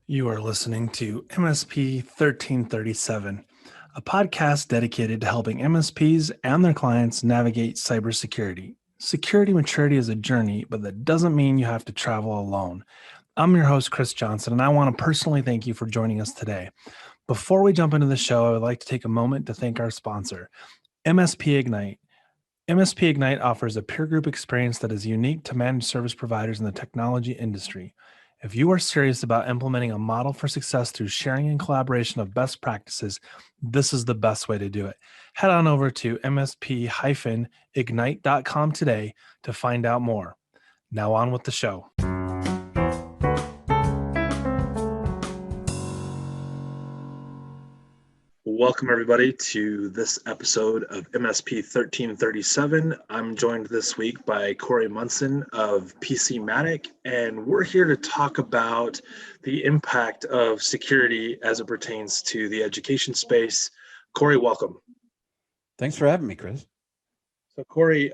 You are listening to MSP 1337, a podcast dedicated to helping MSPs and their clients navigate cybersecurity. Security maturity is a journey, but that doesn't mean you have to travel alone. I'm your host, Chris Johnson, and I want to personally thank you for joining us today. Before we jump into the show, I would like to take a moment to thank our sponsor, MSP-Ignite. MSP-Ignite offers a peer group experience that is unique to managed service providers in the technology industry. If you are serious about implementing a model for success through sharing and collaboration of best practices, this is the best way to do it. Head on over to msp-ignite.com today to find out more. Now on with the show. Welcome, everybody, to this episode of MSP 1337. I'm joined this week by Corey Muson of PC Matic, and we're here to talk about the impact of security as it pertains to the education space. Corey, welcome. Thanks for having me, Chris. So, Corey,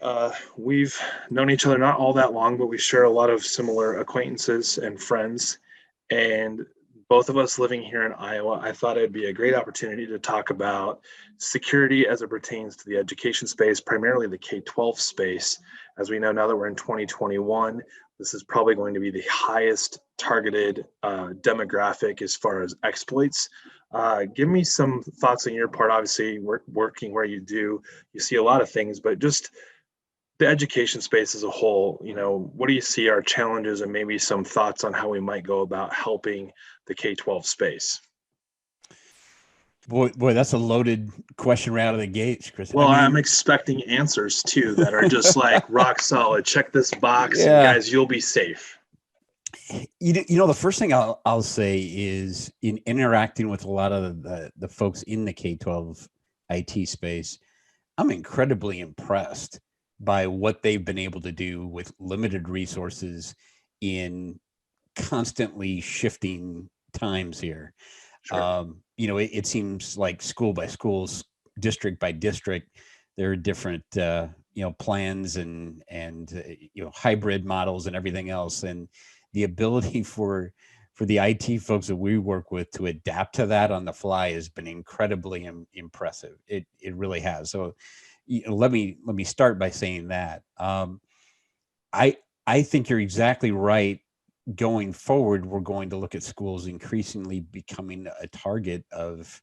we've known each other not all that long, but we share a lot of similar acquaintances and friends. And both of us living here in Iowa, I thought it'd be a great opportunity to talk about security as it pertains to the education space, primarily the K12 space. As we know now that we're in 2021, this is probably going to be the highest targeted demographic as far as exploits. Give me some thoughts on your part. Obviously, working where you do, you see a lot of things, but just the education space as a whole, what do you see are challenges and maybe some thoughts on how we might go about helping the K-12 space? Boy, that's a loaded question right out of the gates, Chris. Well, I'm expecting answers too that are just like rock solid. Check this box, and guys, you'll be safe. The first thing I'll say is in interacting with a lot of the folks in the K-12 IT space, I'm incredibly impressed by what they've been able to do with limited resources in constantly shifting times here. Sure. It seems like school by schools, district by district, there are different plans and hybrid models and everything else, and the ability for the IT folks that we work with to adapt to that on the fly has been incredibly impressive. It really has. So let me start by saying that I think you're exactly right. Going forward, we're going to look at schools increasingly becoming a target of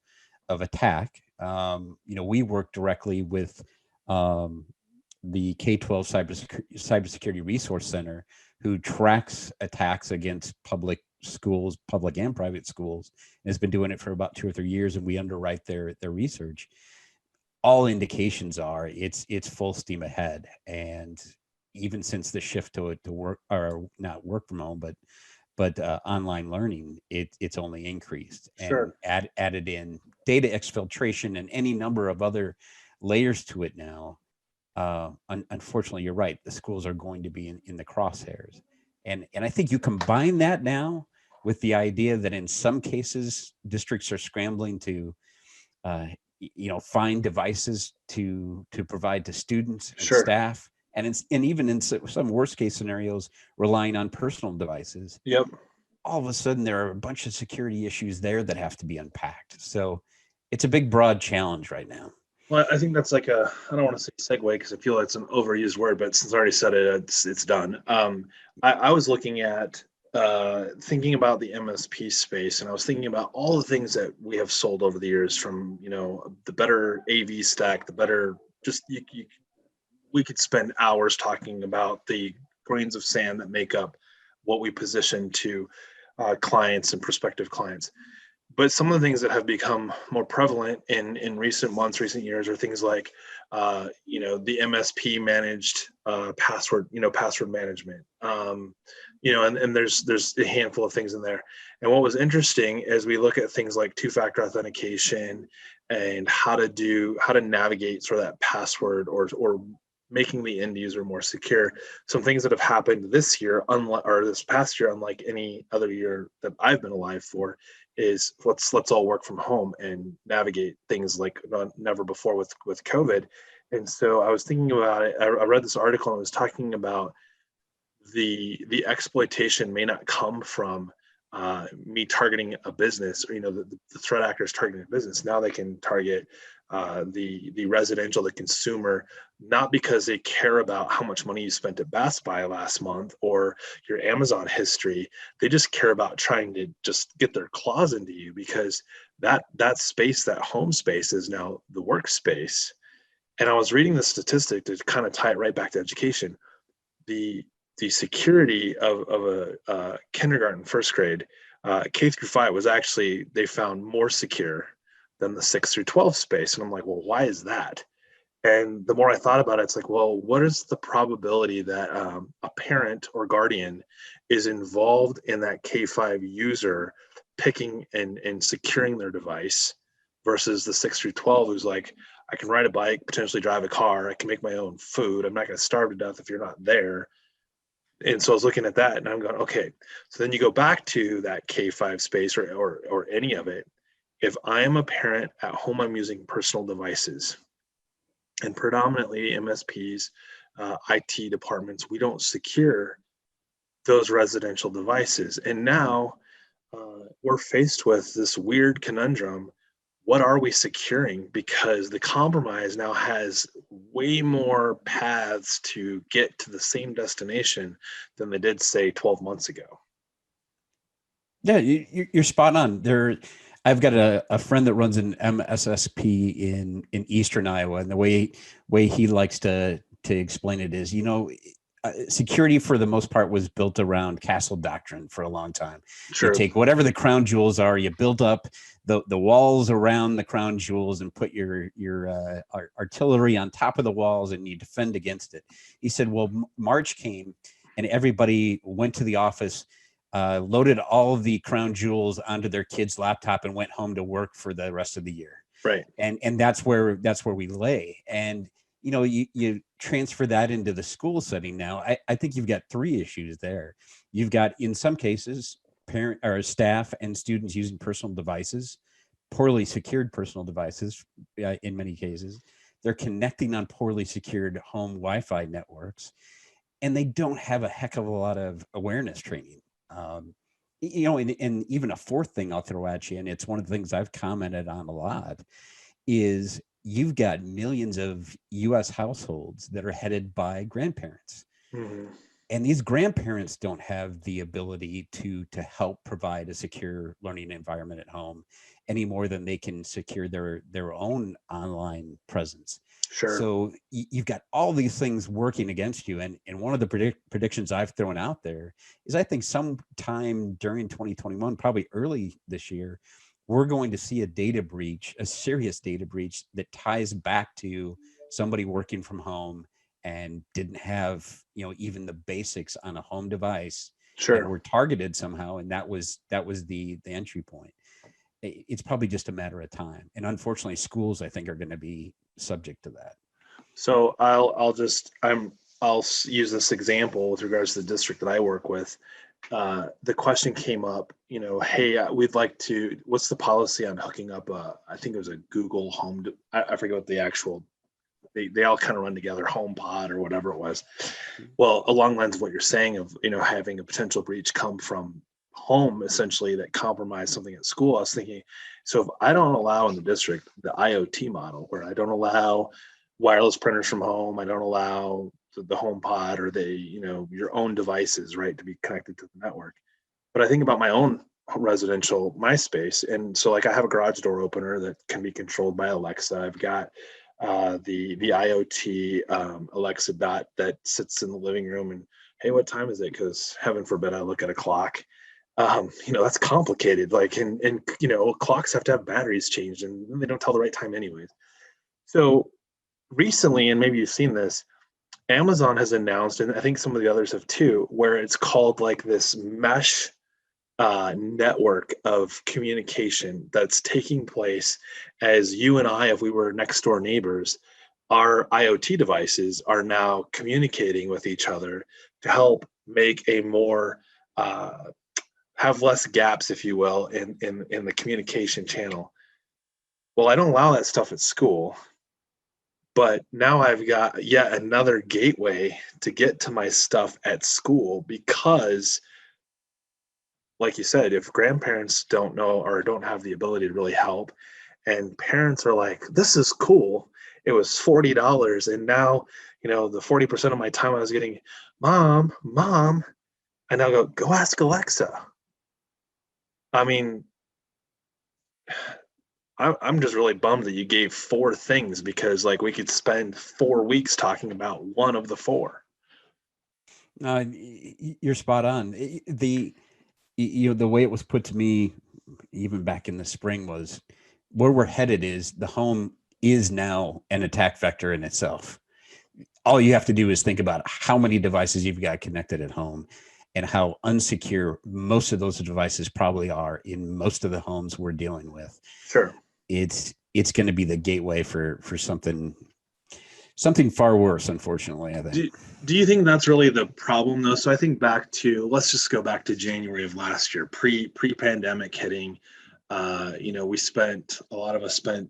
attack. We work directly with the K12 Cybersecurity Resource Center, who tracks attacks against public schools, public and private schools, and has been doing it for about 2 or 3 years, and we underwrite their research. All indications are it's full steam ahead, and even since the shift to work, or not work from home, but online learning, it's only increased. Sure. And added in data exfiltration and any number of other layers to it now. Unfortunately, you're right. The schools are going to be in the crosshairs, and I think you combine that now with the idea that in some cases districts are scrambling to find devices to provide to students and Sure. staff, and even in some worst case scenarios, relying on personal devices. Yep. All of a sudden, there are a bunch of security issues there that have to be unpacked. So it's a big, broad challenge right now. Well, I think that's like I don't want to say segue because I feel like it's an overused word, but since I already said it, it's done. I was looking at thinking about the MSP space, and I was thinking about all the things that we have sold over the years, from the better AV stack, the better we could spend hours talking about the grains of sand that make up what we position to clients and prospective clients. But some of the things that have become more prevalent in recent months, recent years, are things like, the MSP managed password management. And there's a handful of things in there. And what was interesting as we look at things like two-factor authentication and how to navigate sort of that password or making the end user more secure. Some things that have happened this year, this past year, unlike any other year that I've been alive for, is let's all work from home and navigate things like never before with COVID. And so I was thinking about it. I read this article and it was talking about the exploitation may not come from me targeting a business, or the threat actors targeting a business. Now they can target the residential, the consumer, not because they care about how much money you spent at Best Buy last month or your Amazon history. They just care about trying to just get their claws into you, because that space, that home space, is now the workspace. And I was reading the statistic to kind of tie it right back to education. The security of a kindergarten, first grade, K through 5 was actually, they found more secure than the 6 through 12 space. And I'm like, well, why is that? And the more I thought about it, it's like, well, what is the probability that a parent or guardian is involved in that K5 user picking and securing their device versus the 6 through 12 who's like, I can ride a bike, potentially drive a car, I can make my own food, I'm not going to starve to death if you're not there. And so I was looking at that and I'm going, okay, so then you go back to that K5 space or any of it. If I am a parent at home, I'm using personal devices, and predominantly MSPs, IT departments, we don't secure those residential devices. And now we're faced with this weird conundrum. What are we securing? Because the compromise now has way more paths to get to the same destination than they did, say, 12 months ago. Yeah, you're spot on. I've got a friend that runs an MSSP in Eastern Iowa, and the way he likes to explain it is, security for the most part was built around castle doctrine for a long time. True. You take whatever the crown jewels are, you build up the walls around the crown jewels and put your artillery on top of the walls, and you defend against it. He said, well, March came and everybody went to the office, loaded all of the crown jewels onto their kid's laptop and went home to work for the rest of the year. Right. And that's where we lay. And you transfer that into the school setting now. I think you've got three issues there. You've got, in some cases, parent or staff and students using personal devices, poorly secured personal devices. In many cases, they're connecting on poorly secured home Wi-Fi networks, and they don't have a heck of a lot of awareness training. And even a fourth thing I'll throw at you, and it's one of the things I've commented on a lot, is you've got millions of US households that are headed by grandparents. Mm-hmm. And these grandparents don't have the ability to help provide a secure learning environment at home any more than they can secure their own online presence. Sure. So you've got all these things working against you. And one of the predictions I've thrown out there is, I think sometime during 2021, probably early this year, we're going to see a serious data breach that ties back to somebody working from home and didn't have, even the basics on a home device. Sure. And were targeted somehow. And that was the entry point. It's probably just a matter of time. And unfortunately, schools, I think, are going to be subject to that. So I'll use this example with regards to the district that I work with. The question came up, hey, we'd like to, what's the policy on hooking up I think it was a Google Home, I forget what the actual, they all kind of run together, HomePod or whatever it was. Well, along the lines of what you're saying of, having a potential breach come from home, essentially, that compromised something at school, I was thinking, so if I don't allow in the district the IoT model, where I don't allow wireless printers from home, I don't allow the HomePod or your own devices, right, to be connected to the network. But I think about my own residential, my space. And so, like, I have a garage door opener that can be controlled by Alexa. I've got the IoT Alexa dot that sits in the living room and, hey, what time is it? Because heaven forbid I look at a clock. That's complicated. Like, and clocks have to have batteries changed, and they don't tell the right time anyways. So recently, and maybe you've seen this, Amazon has announced, and I think some of the others have too, where it's called like this mesh network of communication that's taking place as you and I, if we were next door neighbors, our IoT devices are now communicating with each other to help make a more have less gaps, if you will, in the communication channel. Well, I don't allow that stuff at school, but now I've got yet another gateway to get to my stuff at school, because like you said, if grandparents don't know or don't have the ability to really help, and parents are like, this is cool. It was $40. And now, the 40% of my time I was getting, mom, and I'll go ask Alexa. I mean, I'm just really bummed that you gave 4 things, because like we could spend 4 weeks talking about one of the 4. You're spot on. The way it was put to me, even back in the spring, was where we're headed is the home is now an attack vector in itself. All you have to do is think about how many devices you've got connected at home and how unsecure most of those devices probably are in most of the homes we're dealing with. Sure. It's going to be the gateway for something far worse, unfortunately, I think. Do you think that's really the problem, though? So I think let's just go back to January of last year, pre-pandemic hitting. A lot of us spent,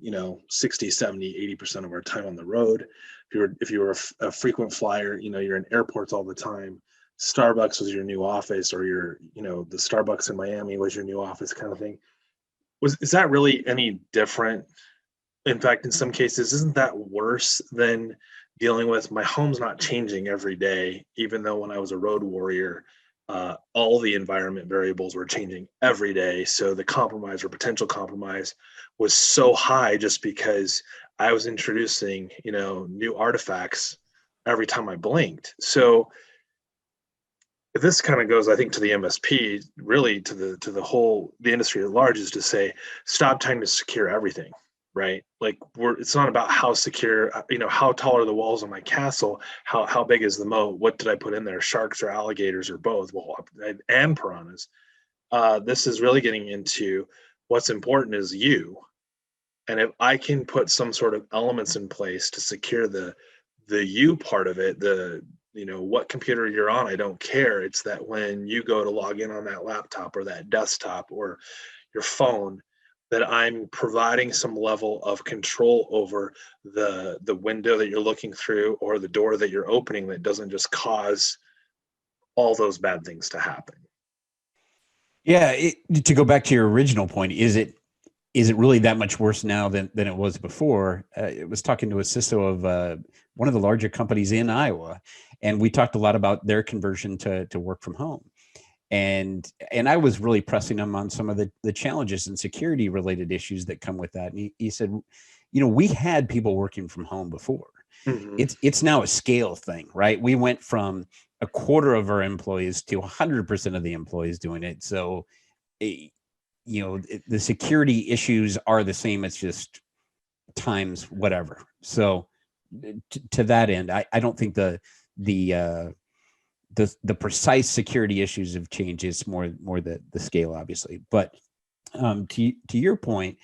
60, 70, 80% of our time on the road. If you were a frequent flyer, you're in airports all the time. Starbucks was your new office, or the Starbucks in Miami was your new office, kind of thing. Is that really any different? In fact, in some cases, isn't that worse than dealing with my home's not changing every day, even though when I was a road warrior, all the environment variables were changing every day. So the compromise or potential compromise was so high just because I was introducing, new artifacts every time I blinked. So this kind of goes, I think, to the MSP, really to the industry at large, is to say, stop trying to secure everything. Right? Like it's not about how secure, how tall are the walls of my castle? How big is the moat? What did I put in there? Sharks or alligators or both? Well, and piranhas. This is really getting into what's important is you. And if I can put some sort of elements in place to secure the you part of it, what computer you're on, I don't care. It's that when you go to log in on that laptop or that desktop or your phone, that I'm providing some level of control over the window that you're looking through or the door that you're opening, that doesn't just cause all those bad things to happen. Yeah, to go back to your original point, is it really that much worse now than it was before? I was talking to a CISO of one of the larger companies in Iowa, and we talked a lot about their conversion to work from home. And I was really pressing him on some of the challenges and security related issues that come with that. And he said, we had people working from home before. Mm-hmm. It's now a scale thing, right? We went from a quarter of our employees to 100% of the employees doing it. So, the security issues are the same. It's just times whatever. So to that end, I don't think the precise security issues have changed. It's more the scale, obviously. But to your point,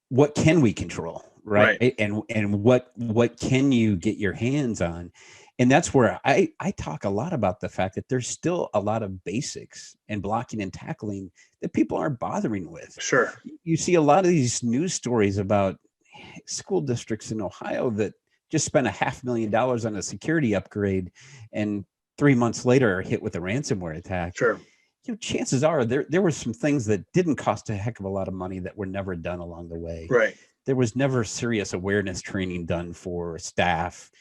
what can we control, right? And what can you get your hands on? And that's where I talk a lot about the fact that there's still a lot of basics and blocking and tackling that people aren't bothering with. Sure. You see a lot of these news stories about school districts in Ohio that just spent $500,000 on a security upgrade, and 3 months later are hit with a ransomware attack. Sure. Chances are there were some things that didn't cost a heck of a lot of money that were never done along the way. Right. There was never serious awareness training done for staff.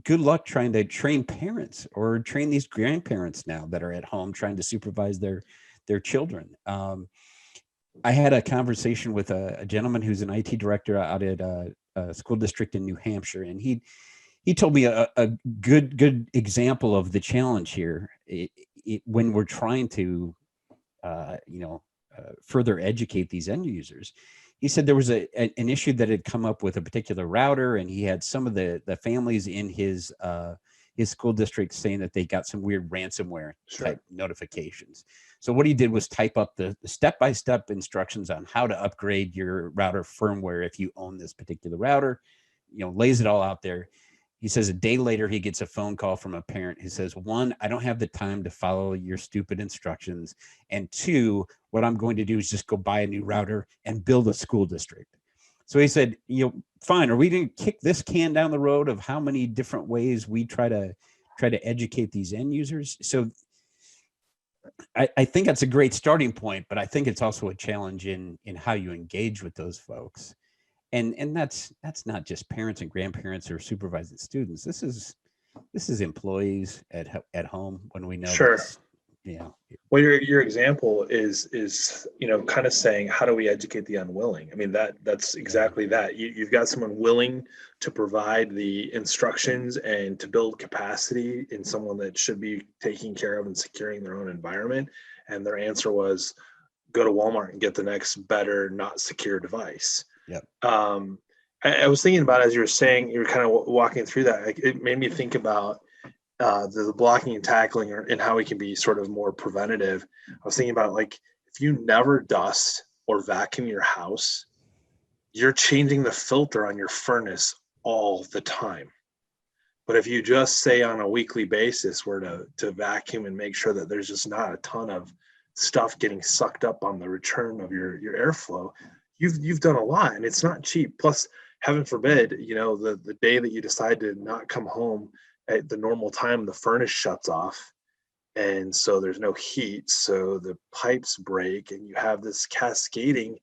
Good luck trying to train parents or train these grandparents now that are at home trying to supervise their children. I had a conversation with a gentleman who's an IT director out at a school district in New Hampshire, and he told me a good example of the challenge here when we're trying to, further educate these end users. He said there was an issue that had come up with a particular router, and he had some of the families in his school district saying that they got some weird ransomware type notifications. So what he did was type up the step-by-step instructions on how to upgrade your router firmware if you own this particular router, lays it all out there. He says a day later, he gets a phone call from a parent who says, 1, I don't have the time to follow your stupid instructions. And 2, what I'm going to do is just go buy a new router and build a school district. So he said, fine, are we going to kick this can down the road of how many different ways we try to educate these end users? So I think that's a great starting point, but I think it's also a challenge in how you engage with those folks. And that's not just parents and grandparents or supervising students. This is employees at home when we know Sure. that's, you know, Well, your example is kind of saying, how do we educate the unwilling? I mean, that's yeah, exactly that. You've got someone willing to provide the instructions and to build capacity in someone that should be taking care of and securing their own environment, and their answer was go to Walmart and get the next better, not secure device. yep. um, I was thinking about, as you were saying, you were kind of walking through that. It made me think about the blocking and tackling, and how we can be sort of more preventative. I was thinking about, like, if you never dust or vacuum your house, you're changing the filter on your furnace all the time. But if you just say on a weekly basis were to vacuum and make sure that there's just not a ton of stuff getting sucked up on the return of your airflow, you've done a lot, and it's not cheap. Plus, heaven forbid, the day that you decide to not come home at the normal time, the furnace shuts off, and so there's no heat, so the pipes break, and you have this cascading.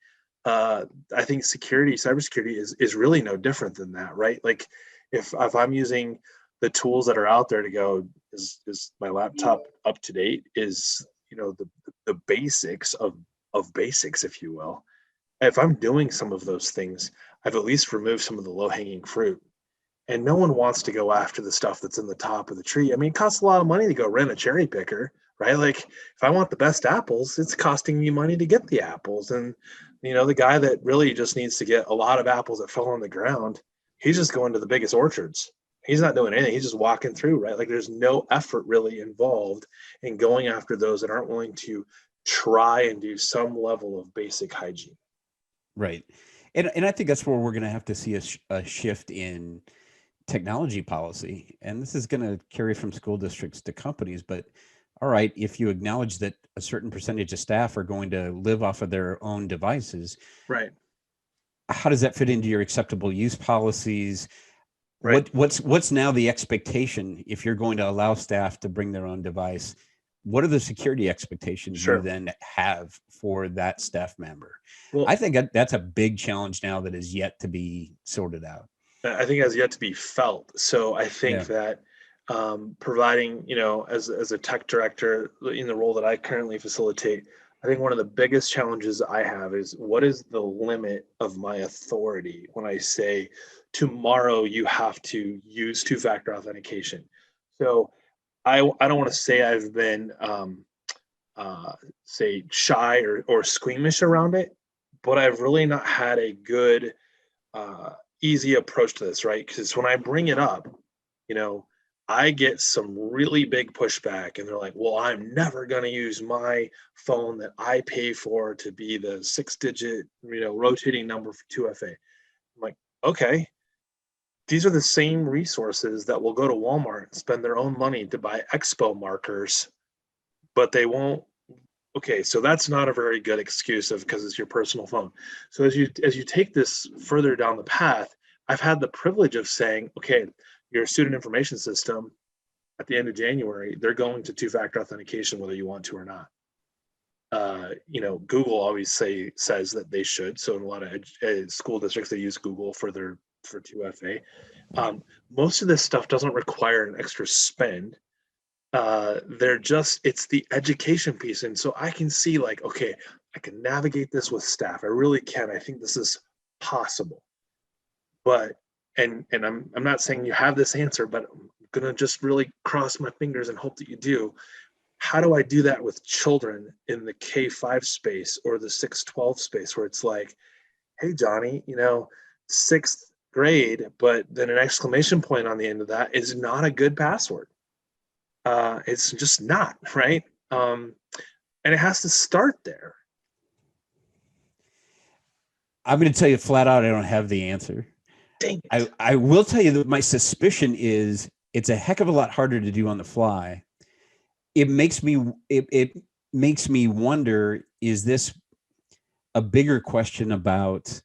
I think cybersecurity is really no different than that, right? Like, if I'm using the tools that are out there to go, is my laptop up to date? Is the basics of basics, if you will. If I'm doing some of those things, I've at least removed some of the low hanging fruit. And no one wants to go after the stuff that's in the top of the tree. I mean, it costs a lot of money to go rent a cherry picker, right? Like, if I want the best apples, it's costing me money to get the apples. And the guy that really just needs to get a lot of apples that fell on the ground, he's just going to the biggest orchards. He's not doing anything. He's just walking through, right? Like, there's no effort really involved in going after those that aren't willing to try and do some level of basic hygiene. Right. And I think that's where we're going to have to see a shift in technology policy. And this is going to carry from school districts to companies. But all right, if you acknowledge that a certain percentage of staff are going to live off of their own devices, Right. how does that fit into your acceptable use policies? Right. What's now the expectation if you're going to allow staff to bring their own device? What are the security expectations you Sure. then have for that staff member? I Well, think that's a big challenge now that is yet to be sorted out. I think it has yet to be felt. So I think Yeah. that providing, as a tech director in the role that I currently facilitate, I think one of the biggest challenges I have is, what is the limit of my authority when I say tomorrow you have to use two-factor authentication? So I don't want to say I've been say shy or squeamish around it, but I've really not had a good uh, easy approach to this, right? Because when I bring it up, you know, I get some really big pushback, and they're like, "Well, I'm never going to use my phone that I pay for to be the six-digit, rotating number for 2FA." I'm like, "Okay, these are the same resources that will go to Walmart and spend their own money to buy expo markers, but they won't." Okay, so that's not a very good excuse, of because it's your personal phone. So as you take this further down the path, I've had the privilege of saying, okay, your student information system at the end of January, they're going to two-factor authentication whether you want to or not. Google always says that they should. So in a lot of school districts, they use Google for 2FA. Most of this stuff doesn't require an extra spend. It's the education piece, and so I can see, like, okay, I can navigate this with staff. I really can. I think this is possible. But and I'm not saying you have this answer, but I'm gonna just really cross my fingers and hope that you do. How do I do that with children in the K5 space or the 612 space, where it's like, hey Johnny, sixth grade, but then an exclamation point on the end of that is not a good password. It's just not, right. And it has to start there. I'm going to tell you flat out, I don't have the answer. Dang it. I will tell you that my suspicion is it's a heck of a lot harder to do on the fly. It makes me wonder, is this a bigger question about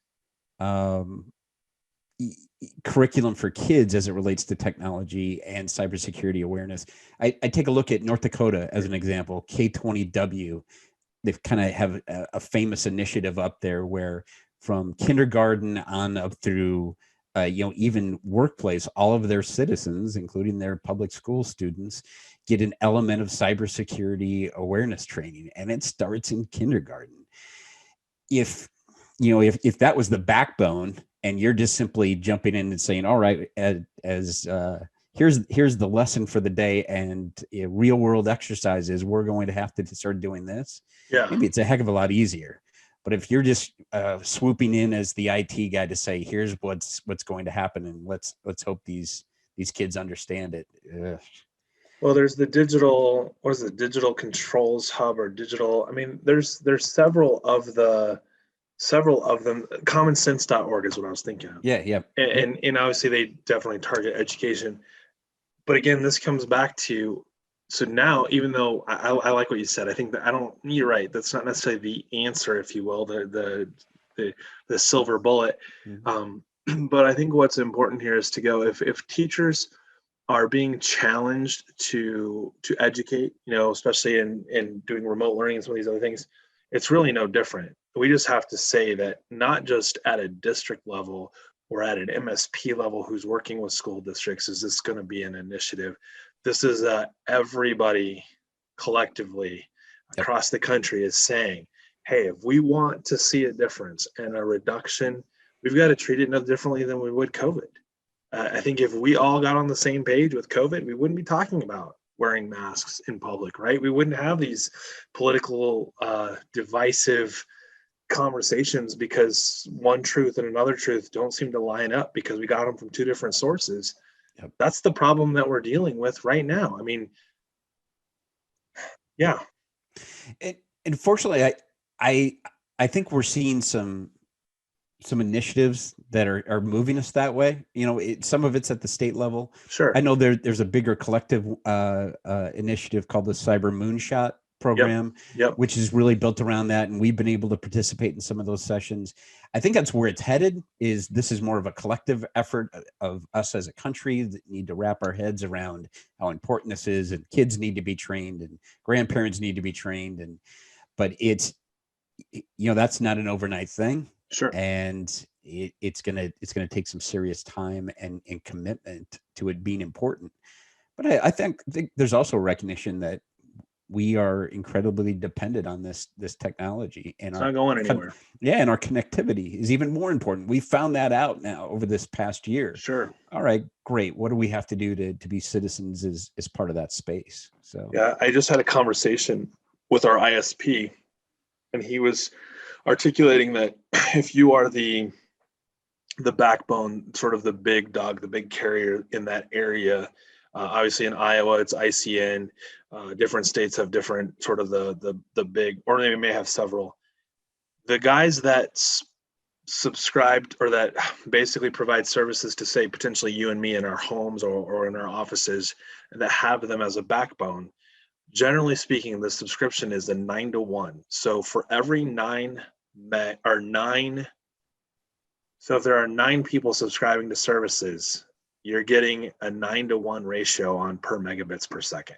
curriculum for kids as it relates to technology and cybersecurity awareness. I take a look at North Dakota as an example, K20W. They've kind of have a famous initiative up there where from kindergarten on up through, even workplace, all of their citizens, including their public school students, get an element of cybersecurity awareness training, and it starts in kindergarten. If that was the backbone, and you're just simply jumping in and saying, all right, as here's the lesson for the day, and real world exercises, we're going to have to start doing this. Yeah. Maybe it's a heck of a lot easier. But if you're just swooping in as the IT guy to say, here's what's going to happen, and let's hope these kids understand it. Ugh. Well, there's the digital controls hub or digital. I mean, there's several of them. Commonsense.org is what I was thinking of. Yeah. And obviously they definitely target education. But again, this comes back to, so now, even though I like what you said, I think that you're right. That's not necessarily the answer, if you will, the silver bullet. Mm-hmm. But I think what's important here is to go, if teachers are being challenged to educate, especially in doing remote learning and some of these other things, it's really no different. We just have to say that not just at a district level or at an MSP level who's working with school districts is this going to be an initiative. This is everybody collectively across the country is saying, hey, if we want to see a difference and a reduction, we've got to treat it no differently than we would COVID. I think if we all got on the same page with COVID, we wouldn't be talking about wearing masks in public, right? We wouldn't have these political divisive conversations because one truth and another truth don't seem to line up because we got them from two different sources. Yep. That's the problem that we're dealing with right now. I mean, yeah. And fortunately, I think we're seeing some initiatives that are moving us that way. Some of it's at the state level. Sure. I know there's a bigger collective initiative called the Cybermoonshot Program, Yep. which is really built around that, and we've been able to participate in some of those sessions. I think that's where it's headed. This is more of a collective effort of us as a country that need to wrap our heads around how important this is, and kids need to be trained, and grandparents need to be trained, but it's that's not an overnight thing. Sure. And it's gonna take some serious time and commitment to it being important. But I think there's also a recognition that we are incredibly dependent on this technology, and it's not going anywhere. And our connectivity is even more important. We found that out now over this past year. Sure. All right, great. What do we have to do to be citizens as part of that space? So yeah, I just had a conversation with our ISP, and he was articulating that if you are the backbone, sort of the big dog, the big carrier in that area, obviously in Iowa it's ICN, different states have different sort of the big, or they may have several. The guys that subscribed or that basically provide services to, say, potentially you and me in our homes or in our offices, that have them as a backbone, generally speaking, the subscription is a 9-to-1. So for every so if there are 9 people subscribing to services, you're getting a 9-to-1 ratio on per megabits per second,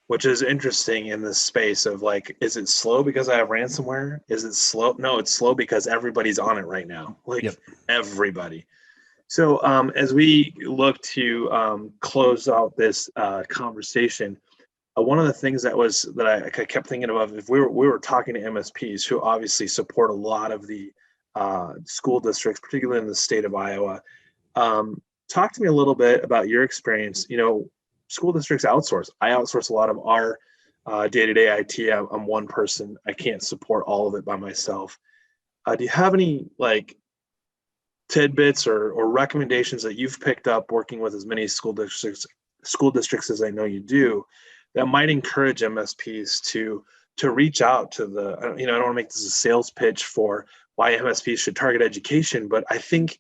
which is interesting in this space of like, is it slow because I have ransomware? Is it slow? No, it's slow because everybody's on it right now. Everybody. So as we look to close out this conversation, one of the things that I kept thinking about, if we were talking to MSPs who obviously support a lot of the school districts, particularly in the state of Iowa, talk to me a little bit about your experience. School districts outsource. I outsource a lot of our day-to-day IT. I'm one person. I can't support all of it by myself. Do you have any tidbits or recommendations that you've picked up working with as many school districts as I know you do, that might encourage MSPs to reach out to the, I don't want to make this a sales pitch for why MSPs should target education, but I think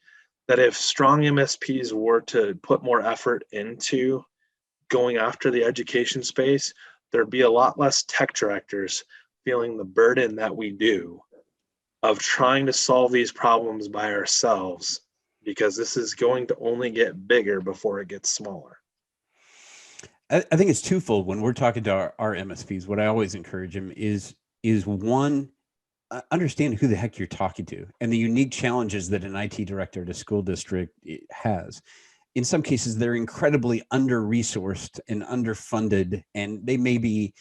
that if strong MSPs were to put more effort into going after the education space, there'd be a lot less tech directors feeling the burden that we do of trying to solve these problems by ourselves, because this is going to only get bigger before it gets smaller. I think it's twofold. When we're talking to our MSPs, what I always encourage them is one, understand who the heck you're talking to and the unique challenges that an IT director at a school district has. In some cases, they're incredibly under-resourced and underfunded, and they may be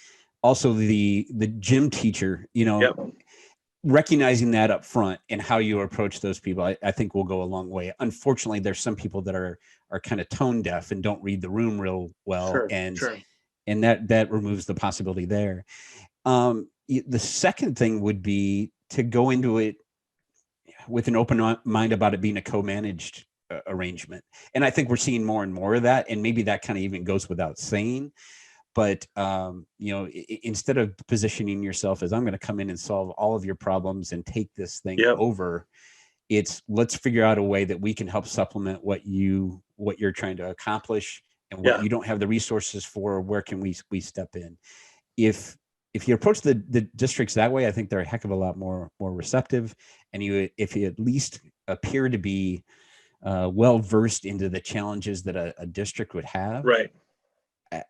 also the gym teacher, Yep. recognizing that up front and how you approach those people, I think will go a long way. Unfortunately, there's some people that are kind of tone deaf and don't read the room real well. Sure, and sure. and that removes the possibility there. The second thing would be to go into it with an open mind about it being a co-managed arrangement. And I think we're seeing more and more of that. And maybe that kind of even goes without saying. But, instead of positioning yourself as I'm going to come in and solve all of your problems and take this thing over, it's let's figure out a way that we can help supplement what you're trying to accomplish, and what you don't have the resources for. Where can we step in? If you approach the districts that way, I think they're a heck of a lot more receptive. And if you at least appear to be well versed into the challenges that a district would have, right,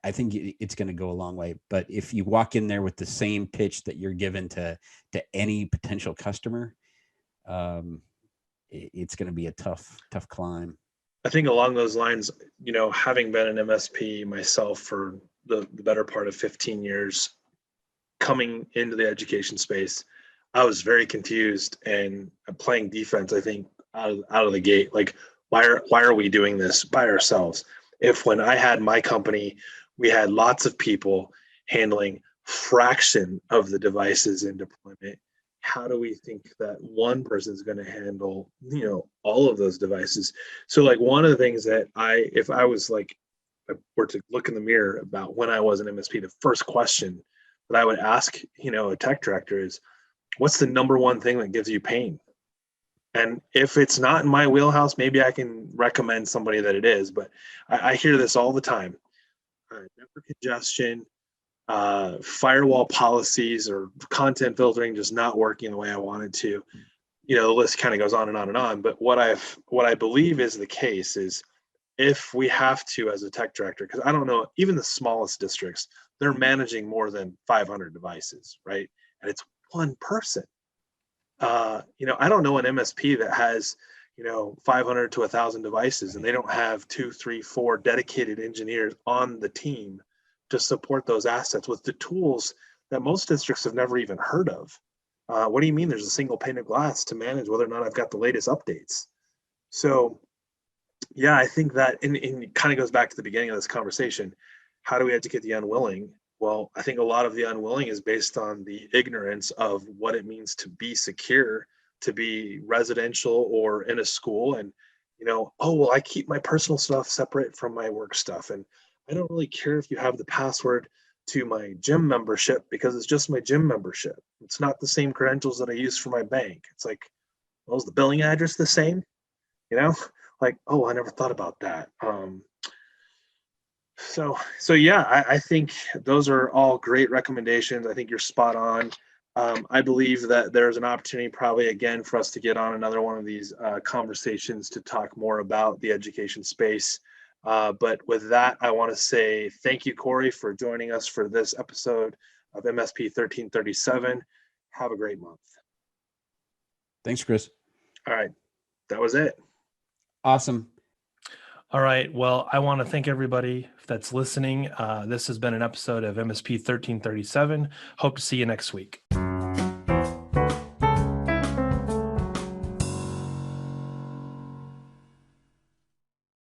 I think it's going to go a long way. But if you walk in there with the same pitch that you're given to any potential customer, it's going to be a tough climb. I think along those lines, having been an MSP myself for the better part of 15 years, coming into the education space, I was very confused and playing defense, I think, out of the gate. Like, why are we doing this by ourselves? If when I had my company, we had lots of people handling fraction of the devices in deployment, how do we think that one person is going to handle, all of those devices? So like one of the things that if I were to look in the mirror about when I was an MSP, the first question that I would ask, a tech director is, what's the number one thing that gives you pain? And if it's not in my wheelhouse, maybe I can recommend somebody that it is. But I hear this all the time. Network congestion, firewall policies, or content filtering just not working the way I wanted to. The list kind of goes on and on and on. But what I believe is the case is, if we have to, as a tech director, because I don't know, even the smallest districts, they're managing more than 500 devices, right? And it's one person. I don't know an MSP that has, 500 to 1,000 devices, and they don't have 2, 3, 4 dedicated engineers on the team to support those assets with the tools that most districts have never even heard of. What do you mean there's a single pane of glass to manage whether or not I've got the latest updates? So, yeah, I think that and it kind of goes back to the beginning of this conversation. How do we educate the unwilling? Well, I think a lot of the unwilling is based on the ignorance of what it means to be secure, to be residential or in a school. And, oh, well, I keep my personal stuff separate from my work stuff. And I don't really care if you have the password to my gym membership because it's just my gym membership. It's not the same credentials that I use for my bank. It's like, well, is the billing address the same? Like, oh, I never thought about that. So yeah, I think those are all great recommendations. I think you're spot on. I believe that there's an opportunity probably again for us to get on another one of these conversations to talk more about the education space. But with that, I want to say thank you, Corey, for joining us for this episode of MSP 1337. Have a great month. Thanks, Chris. All right. That was it. Awesome. All right. Well, I want to thank everybody that's listening. This has been an episode of MSP 1337. Hope to see you next week.